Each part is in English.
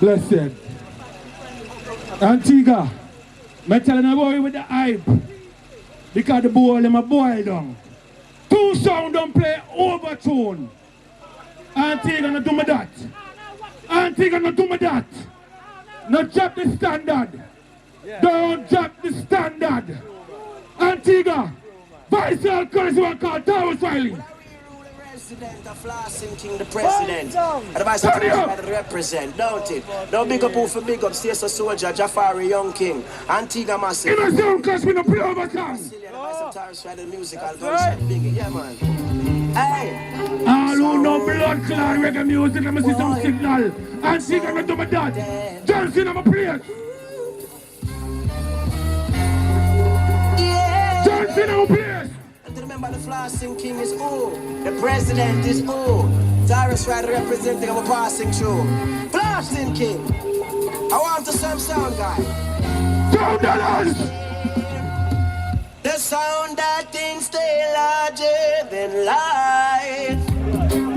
Blessed. Antigua, I'm telling a boy with the hype. Because the boy them a boil down. Two sound don't play overtone. Antigua not do me that. Antigua not do me that. Not drop the standard. Don't drop the standard. Antigua, Vice Currency one called Tower Filing. President of Flossing King, the president. Advice to represent, don't it? Don't big up who for big up, stay so soldier, Jafari, young king, Antigua massive. In a sound class with a play over song. The music, I'll go shut big, yeah man. Hey! All who know blood clot reggae music, let me see some signal. Antigua not do me that. Johnson, I'm a place. Johnson, I'm a place. Remember the Flossing King is who? The president is who? Dallaz right representing of a passing through. Flossing King! I want the same sound guy. Sound Dallaz! The sound that things stay larger than life.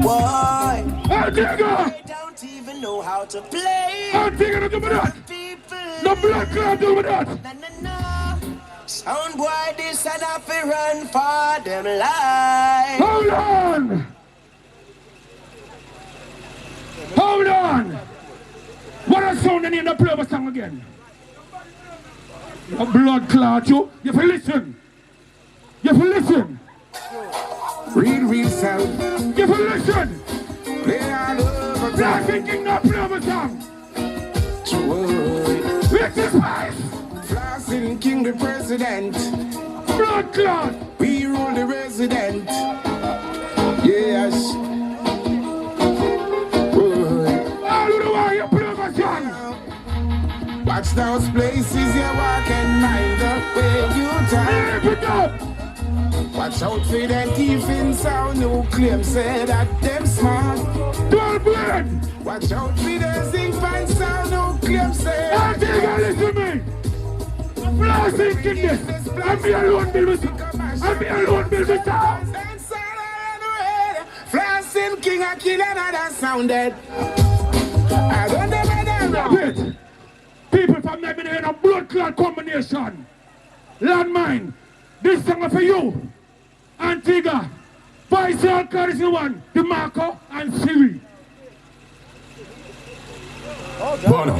Boy! Antigua! They don't even know how to play. Antigua not do me that! No blood clot do me that! Sound boy, this and I fi run for them life. Hold on! Hold on! What a sound and you not play a song again? A blood clot you? You have to listen! You have to listen! Real sound. You have to listen! Play all over Flossing King not play a song! Make this spice! Flossing King, the president. Blood clot! We rule the resident. Yes. All of the way you play a song! Watch those places you walk and mind the way you time. Lift it up! Watch out for them thief in sound who claim say that them smart. 12 blade! Watch out for them zinc fan sound who claim say Antigua, listen to me! Flossing King this! I'm me alone build with I'm me alone build with sound! Flossing King a kill another sounded. I don't know wait! People from never in a blood clot combination! Landmine! This song is for you! Antigua! Vice Currency one! DeMarco and Siri! Bono.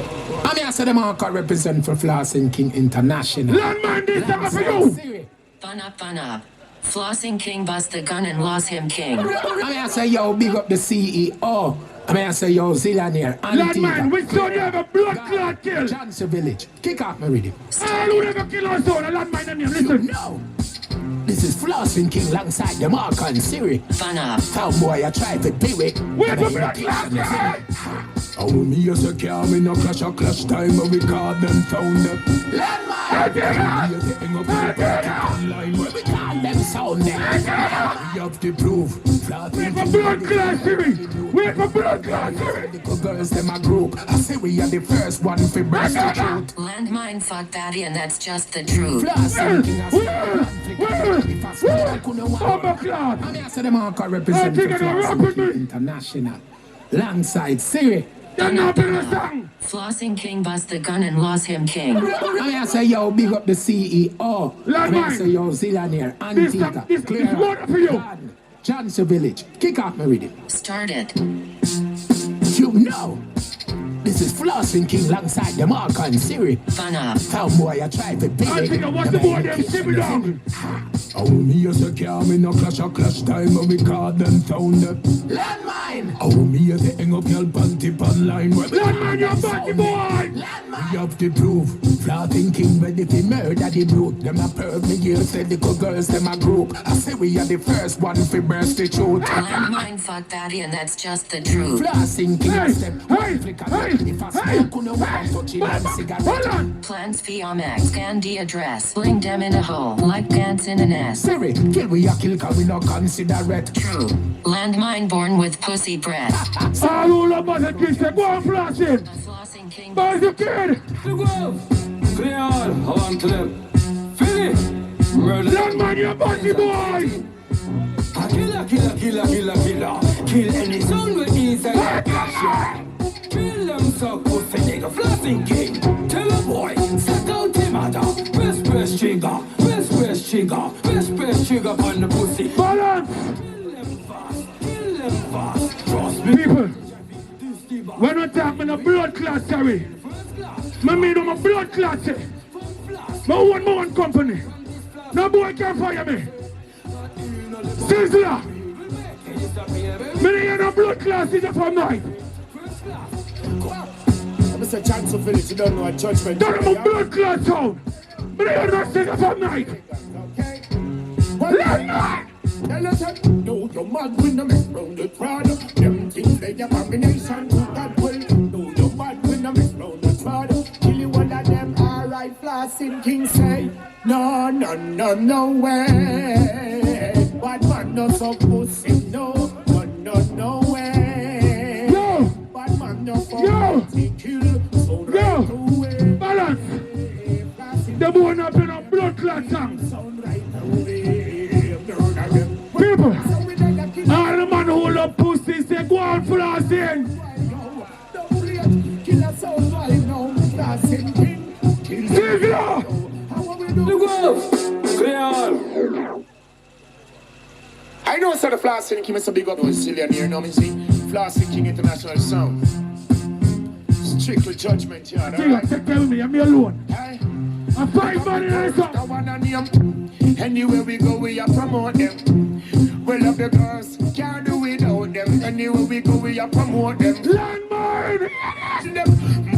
I'm here to the marker represent for Flossing King International. Landmine, this song is for you! Fun up. Flossing King bust the gun and lost him king. I'm here to say yo, big up the CEO. I'm here to say yo, Zillionaire, Antigua. Landmine, which son you have a blood clot kill? Johnson Village. Kick off my rhythm. All who never kill our son, Landmine and him, listen. No. This is Flossing King alongside the mark and Siri. Fun up. Town boy, I try to do it. Wait for blood clot! Oh, me as a car, me no clash time, but we call them found them. Landmine! Online, where we call them sound them. We have to prove. Wait for blood clot, Siri! Wait for blood clot, Siri! The girls, them a group. I say we are the first one for burst the truth. Landmine fuck daddy and that's just the truth. Flossing King I'm here to the marker represent for Flossing King International. Alongside Siri. Flossing King bust the gun and lost him king. I'm here to say yo, big up the CEO. I'm here to say yo, Zillionaire, Antigua. This is water for you. Johnson Village. Kick off my rhythm. Start it. You know. This is Flossing King alongside the mark and Siri. Fun up. Town boy, I try to be I think I want the boy them Siri down. Oh, me as a car, me no clash time, but we call them found them. Landmine! Oh, me as a hang up your panty pan line. Landmine, your body boy! Landmine! We have to prove. Flossing King ready to murder the brute. Them a perv me girls, said the good girls, them a group. I say we are the first one for burst the truth. Landmine fuck daddy and that's just the truth. Flossing King Hey! If I smoke on the wall, touching on cigarette. Plans PMX, scan the address. Bling them in a hole, like pants in an S. Siri, kill we a kill, cause we no consider it. True. Landmine born with pussy breath. All who love us at Christian, go on Flossing! The Flossing King. Boys, you kid! Clear all, hold on to them. Finish! Murder. Landmine, your body boy! Killer. Kill any sound with inside that cash. Kill them so pussy. Flossing King. Tell a boy, set out him at best trigger, best trigger, best trigger on the pussy. Balance! Kill them fast. Trust me. People, when we talk about a blood clot, sorry. I mean, I'm a blood clot. My one company. No boy can fire me. Sizzler! Me ain't no blood clot is up from night. Mr. Chance of Village, you don't know a judgment. Don't have a blood clot sound. Me ain't no sizzler from night. Landmine! No, you're mad when I'm round the crowd. Them things they abomination to God will. No, you're mad when I'm round the crowd. Kill you one of them, alright, Flossing King say. No way. Bad man no so pussy, no way. Yo! Bad man no for kill, so Yo! right away. Balance! The boy not been a blood clot song. Sound right away. People, all the man who love pussy say go on Flossing. Sizzler! Jugglaz. Clear. I know so the Flossing King is a big up to Sicilian here, you know me see? Flossing King International Sound. Strictly judgment, yeah, Take right? care with me, I'm me alone. Hey. I'm 5 money in the song. Anywhere we go, we are promote them. We love the girls, can't do without them. Anywhere we go, we are promote them. Landmine!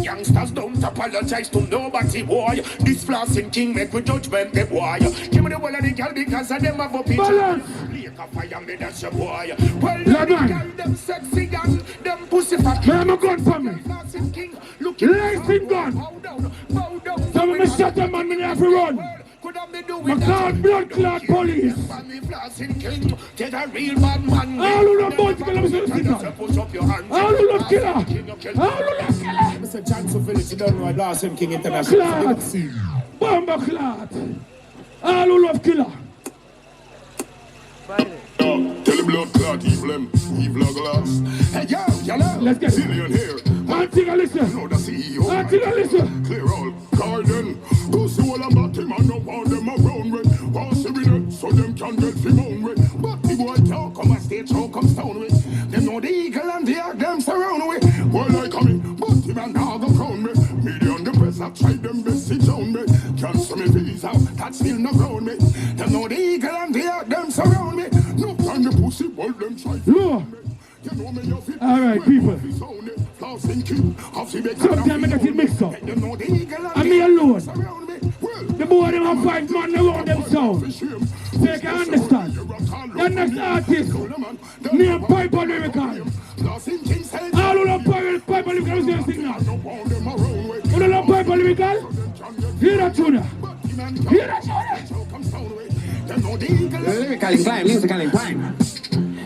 Youngsters don't apologize to nobody, boy. This Flossing King make we judgment, the boy. Give me the wall of the girl because of them have a picture. Balance! Lake of fire, me that's your boy. Well, Landmine. the girl, them sexy and them pussy fat. Where am I going for me? Flossing King, look Lacing gun! bow down, bow down. So when I shut a man, I have to run. I call blood clot police. Get a real bad man. All who love boys, kill them, Push up your hands. all who love killer. All who love killer. Mr. Chance of Village, you don't know Flossing King International. Clot. Bomba clot. All who love killer. Tell the blood clot evil Jugglaz. Hey, yo, yellow. Let's get it. Zillion here. Antigua, listen. Know the CEO. Antigua, listen. Clear all garden. Pussy all about him and no want them around with. Pass the minute so them can get him on with. But the boy talk come a stage show comes down with. Them know the eagle and the egg them surround with. Well I come in, but him and now go crown me. Media on the press have tried them best sit down me. Cancel me visa, that's still not round me. Them know the eagle and the egg them surround me. No time the pussy well them try. Look. All right, people. Sometimes I get it mixed up. And me alone. The boy them have 5 man around themselves. So you can understand. The next artist, name Piper Lyrical. All who love Piper Lyrical is the signal. Who don't love Piper Lyrical? Hear that tune. Hear that tune. Lyrical incline, musical incline.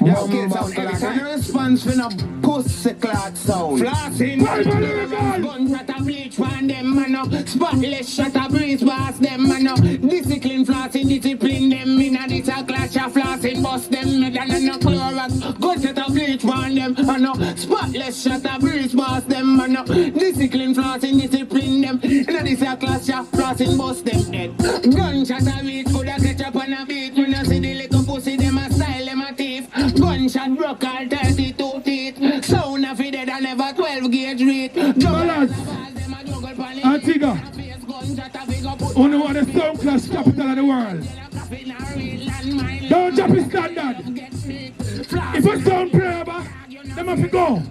Yo, kids out there, can you response for no pussy clot sound? Flossing, Piper Lyrical. gun shot a bleach van them, man, no. Spotless shot a breeze past them, man, no. Discipline flossing, discipline them. In a this a clash of flossing, bust them, me than no Clorox. Gun shot a bleach van them, man, no. Spotless shot a breeze past them, man, no. Discipline flossing, discipline them. In a this a clash of flossing, bust them dead. Gun shot a beat, coulda catch up on a beat. When I see the little pussy, them a style, them a thief. Gunshot broke all 32 teeth. Sound of it dead and never 12 gauge read. Dallaz. Antigua. Who know what the sound class capital of the world? Don't drop his standard. If a sound player, them have to go.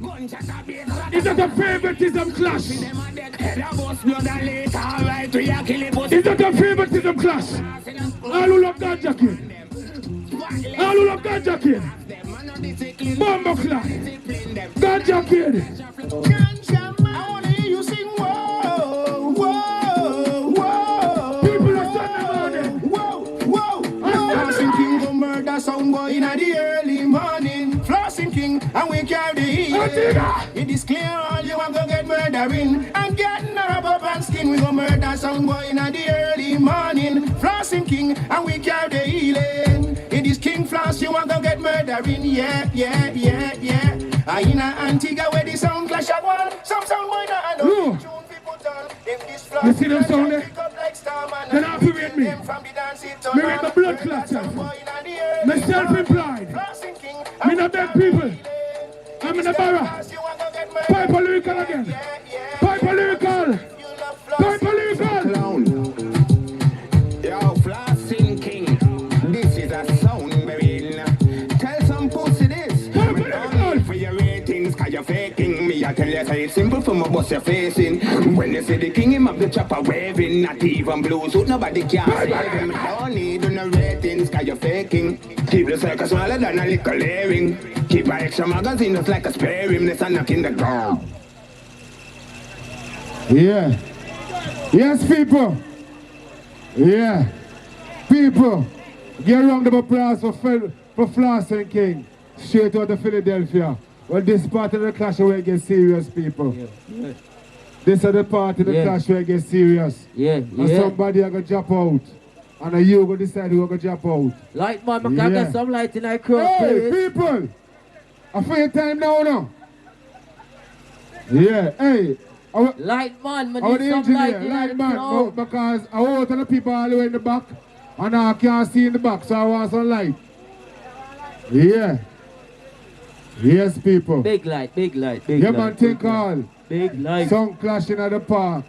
Is that a favoritism clash? Is that a favoritism clash? All who love that jacket. All who love ganja kid. Bomba clock. Ganja kid. Ganja, I wanna hear you sing, whoa, whoa, whoa. People are standing about it. Whoa, whoa. Flossing King go murder some boy in the early morning. Flossing King, and we carry the heat. It is clear all you want to get murdering. And get no rubber band skin. We go murder some boy in the early morning. Flossing King, and we carry the healing. It is King Floss, you want to get murdering. Yeah. I in a Antigua where the sound clash at one. Some sound boy not know. Tune people You see them sound there? Then have to read me. Me read the blood clots. Me self-employed. Me not beg people. I'm in the barra. Piper lyrical again. Piper lyrical. Piper lyrical. Clown. Yo, Flossing King. This is a sound marine. Tell some pussy this. Only for your ratings, cause you're faking me. I tell you, say it's simple for my boss you're facing. When you see the king, him up the chopper waving. Not even blues, so nobody can save him. Don't need no ratings, cause you're faking. Keep the circle smaller than a little layering. Keep an extra magazine just like a spare him. Let's knock in the ground. Yeah. Yes, people. Yeah. People. Get around the applause for Flossing King. Straight out of Philadelphia. Well, this part of the clash where it gets serious, people. Yeah. This is the part of the clash where it gets serious. And somebody are going to drop out. And you go decide who going to drop out. Light man, I can get some light in that crowd, hey, people. I feel your time now, no? Yeah, hey. Light man, I need some light in light the man, crowd. Because I want the people all the way in the back. And I can't see in the back, so I want some light. Yeah. Yes, people. Big light, big light, big yeah, light. Yeah, man, think all. Big light. Some clashing at the park.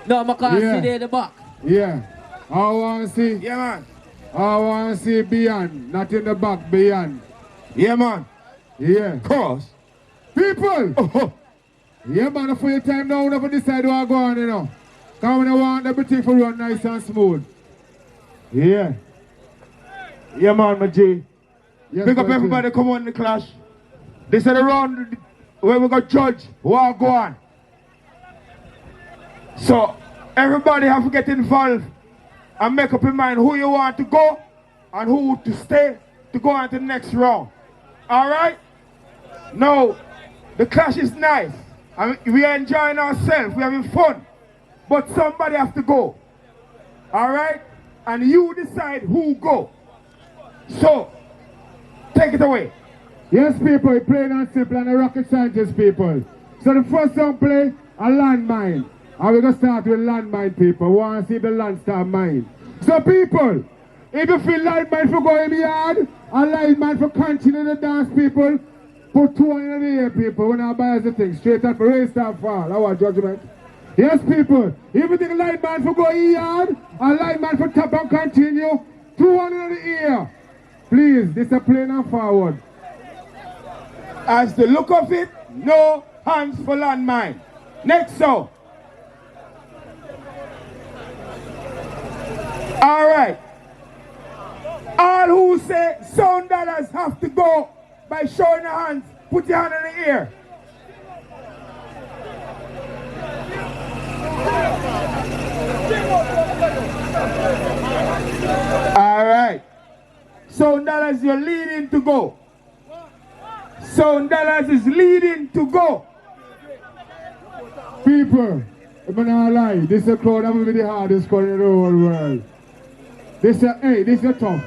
No, I can't see there in the back. Yeah. I want to see. Yeah, man. I want to see beyond, not in the back, beyond. Yeah, man. Yeah. Cross. People. Oh. Yeah, man, for your time now, never decide what I go on, you know. Because I want everything to run nice and smooth. Yeah. Yeah, man, my G. Yes, pick up everybody, come on the clash. This is the round where we got judge what go on. So, everybody have to get involved and make up your mind who you want to go and who to stay to go on to the next round. Alright? Now, the clash is nice. I mean, we are enjoying ourselves, we're having fun. But somebody has to go. Alright? And you decide who go. So, take it away. Yes, people, plain and simple and a rocket scientist, people. So the first song play, a landmine. And we're going to start with landmine, people. We want to see the land start mine. So, people, if you feel landmine for going in the yard, a landmine for continuing the dance, people, put 200 in the air, people. When I buy the thing, straight up, raise that fall. Our judgment. Yes, people, if you think a landmine for going in the yard, a landmine for tap and continue, 200 in the air. Please, discipline and forward. As the look of it, no hands for landmine. Next song. Alright. All who say sound Dallaz have to go by showing your hands, put your hand in the air. Alright. Sound Dallaz, you're leading to go. Sound Dallaz is leading to go. People, I'm not lie, this is a crowd that will be the hardest crowd in the whole world. This is tough.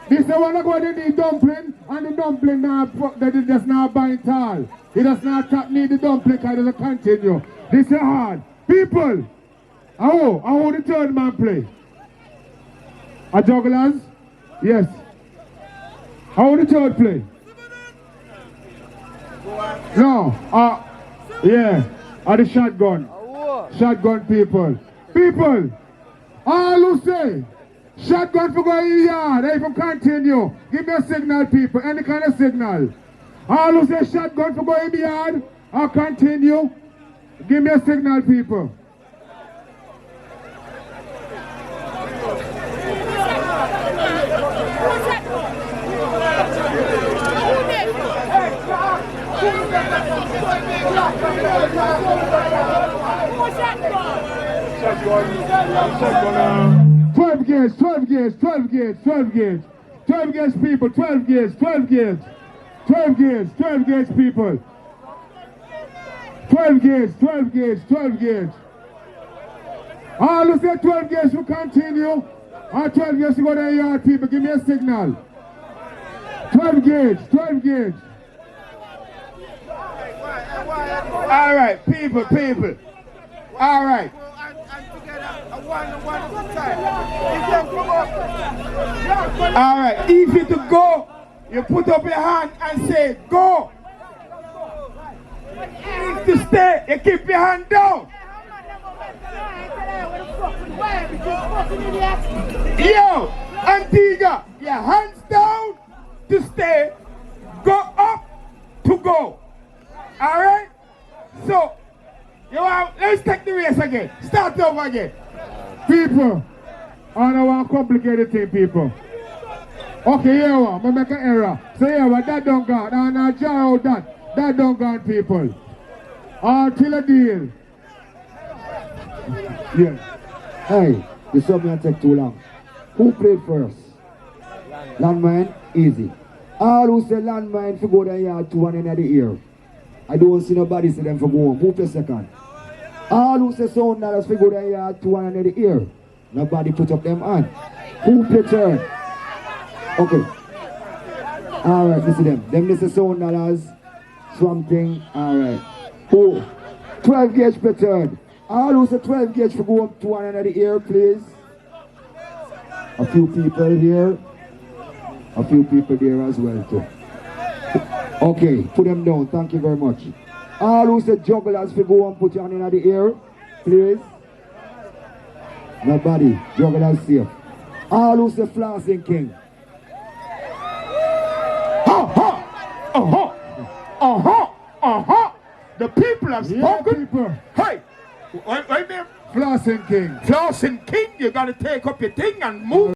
This is one that go to the dumpling, and the dumpling that it does not bind tall. It does not need the dumpling because it doesn't continue. This is hard. People, how the third man play? A Jugglaz? Yes. How the third play? No, yeah, the shotgun. Shotgun, people. People, all who say, shotgun for going in the yard, hey, for continue. Give me a signal, people, any kind of signal. All who say shotgun for going in the yard, or continue, give me a signal, people. Twelve gauge, 12 gauge, 12 gauge, 12 gauge. 12 gauge, people, 12 gauge, 12 gauge. 12 gauge, 12 gauge, people. 12 gauge, 12 gauge, 12 gauge. All who say 12 gauge will continue. Or 12 gauge to go to the yard, people, give me a signal. 12 gauge, 12 gauge. Alright, people. All right. All right. Easy to go. You put up your hand and say go. Easy to stay. You keep your hand down. Yo, Antigua, your hands down to stay. Go up to go. All right. So. Let's take the race again. Start over again. People, I don't want to complicate the thing, people. Okay, here we are. I make an error. So here we are. That don't go. And I jar out that. That don't go, people. Until a deal. Yeah. Hey, this song may take too long. Who played first? Landmine? Easy. All who say Landmine for go there yard to one end of the ear. I don't see nobody say them for go home. Who play second? All who say sound Dallaz for go there yard to one end of the ear. Nobody put up them hand. Who play third? Okay. Alright, listen them. Them this is sound Dallaz. Something. Alright. Who? 12 gauge play third. All who say 12 gauge for go up to one end of the ear, please. A few people here. A few people there as well too. Okay, put them down. Thank you very much. All who say Jugglaz for go and put your hand in the air, please. Nobody. Jugglaz safe. All who say Flossing King. The people have spoken. People. Hey, wait there. Flossing King. Flossing King, you gotta take up your thing and move.